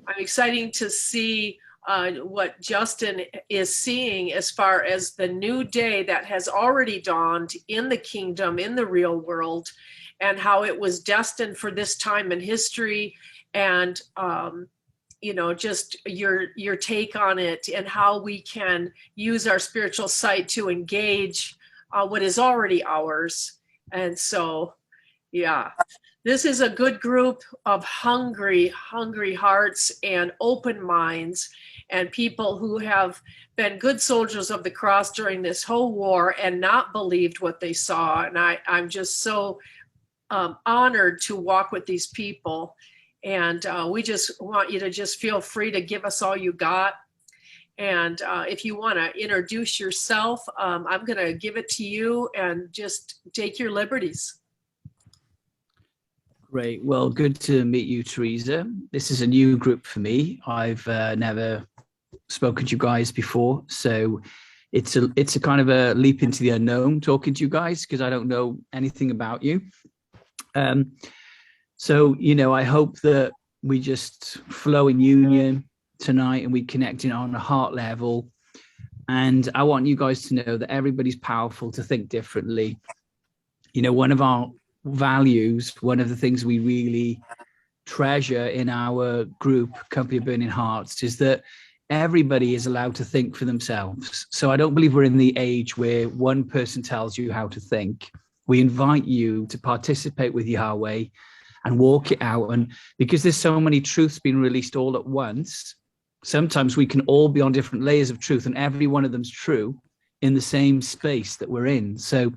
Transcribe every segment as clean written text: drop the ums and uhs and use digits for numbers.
I'm exciting to see what Justin is seeing as far as the new day that has already dawned in the kingdom, in the real world, and how it was destined for this time in history, and just your take on it, and how we can use our spiritual sight to engage what is already ours. And so, yeah, this is a good group of hungry hearts and open minds, and people who have been good soldiers of the cross during this whole war and not believed what they saw. And I'm just so honored to walk with these people. And we just want you to just feel free to give us all you got. And if you want to introduce yourself, I'm going to give it to you, and just take your liberties. Great. Well, good to meet you, Teresa. This is a new group for me. I've never spoken to you guys before, so it's a kind of a leap into the unknown talking to you guys, because I don't know anything about you. So, I hope that we just flow in union tonight, and we connect on a heart level. And I want you guys to know that everybody's powerful to think differently. One of our values, one of the things we really treasure in our group, Company of Burning Hearts, is that everybody is allowed to think for themselves. So I don't believe we're in the age where one person tells you how to think. We invite you to participate with Yahweh and walk it out. And because there's so many truths being released all at once, sometimes we can all be on different layers of truth, and every one of them's true in the same space that we're in. So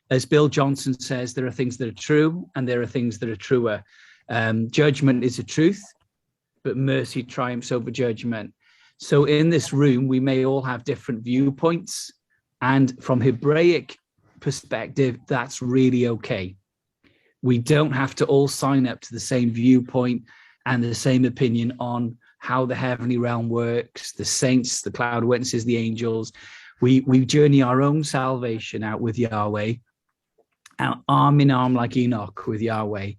as Bill Johnson says, there are things that are true and there are things that are truer. Judgment is a truth, but mercy triumphs over judgment. So in this room, we may all have different viewpoints. And from Hebraic perspective, that's really okay. We don't have to all sign up to the same viewpoint and the same opinion on how the heavenly realm works, the saints, the cloud witnesses, the angels. We journey our own salvation out with Yahweh, arm in arm like Enoch with Yahweh.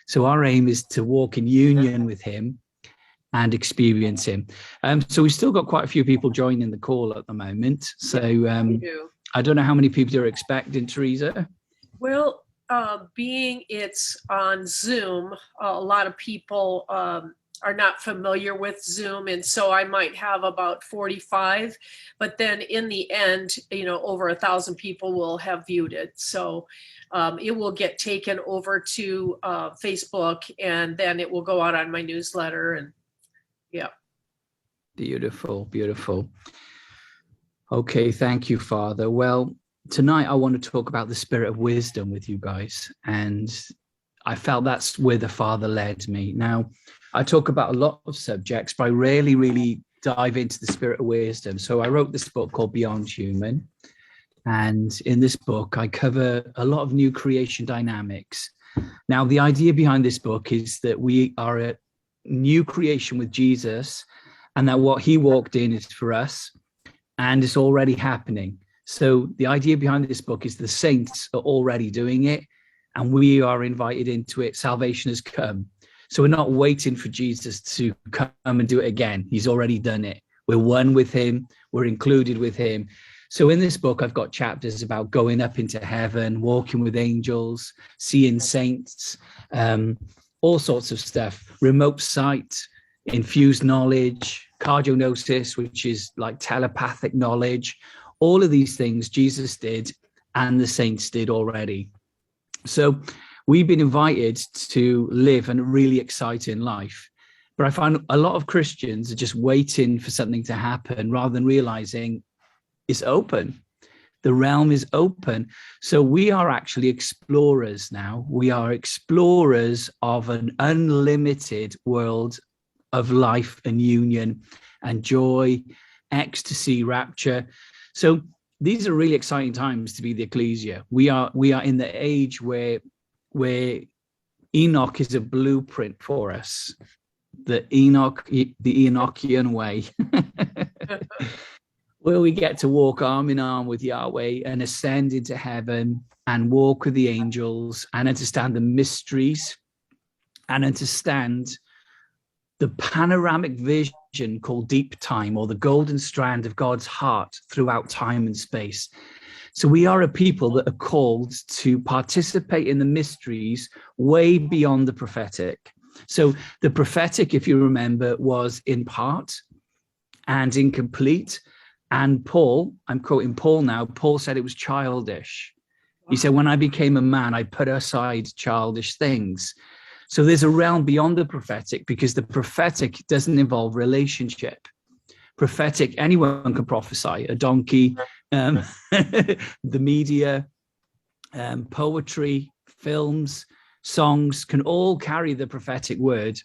So our aim is to walk in union with him and experience him. So we've still got quite a few people joining the call at the moment. So I don't know how many people you're expecting, Teresa. Well, being it's on Zoom, a lot of people are not familiar with Zoom, and so I might have about 45, but then in the end, over 1,000 people will have viewed it. So it will get taken over to Facebook, and then it will go out on my newsletter. And yeah. Beautiful, beautiful. Okay, thank you, Father. Well, tonight I want to talk about the spirit of wisdom with you guys, and I felt that's where the Father led me. Now, I talk about a lot of subjects, but I rarely really dive into the spirit of wisdom. So I wrote this book called Beyond Human. And in this book, I cover a lot of new creation dynamics. Now, the idea behind this book is that we are a new creation with Jesus, and that what he walked in is for us, and it's already happening. So the idea behind this book is the saints are already doing it, and we are invited into it. Salvation has come. So we're not waiting for Jesus to come and do it again. He's already done it. We're one with him. We're included with him. So in this book, I've got chapters about going up into heaven, walking with angels, seeing saints, all sorts of stuff, remote sight, infused knowledge, cardionosis, which is like telepathic knowledge. All of these things Jesus did and the saints did already. So we've been invited to live a really exciting life. But I find a lot of Christians are just waiting for something to happen rather than realizing it's open. The realm is open. So we are actually explorers now. We are explorers of an unlimited world of life and union and joy, ecstasy, rapture. So these are really exciting times to be the ecclesia. We are in the age where Enoch is a blueprint for us. The Enochian way. Where we get to walk arm in arm with Yahweh and ascend into heaven and walk with the angels and understand the mysteries and understand the panoramic vision called deep time, or the golden strand of God's heart throughout time and space. So we are a people that are called to participate in the mysteries way beyond the prophetic. So the prophetic, if you remember, was in part and incomplete. And Paul, I'm quoting Paul now, Paul said it was childish. He said, when I became a man, I put aside childish things. So there's a realm beyond the prophetic, because the prophetic doesn't involve relationship. Prophetic, anyone can prophesy, a donkey, the media, poetry, films, songs can all carry the prophetic word.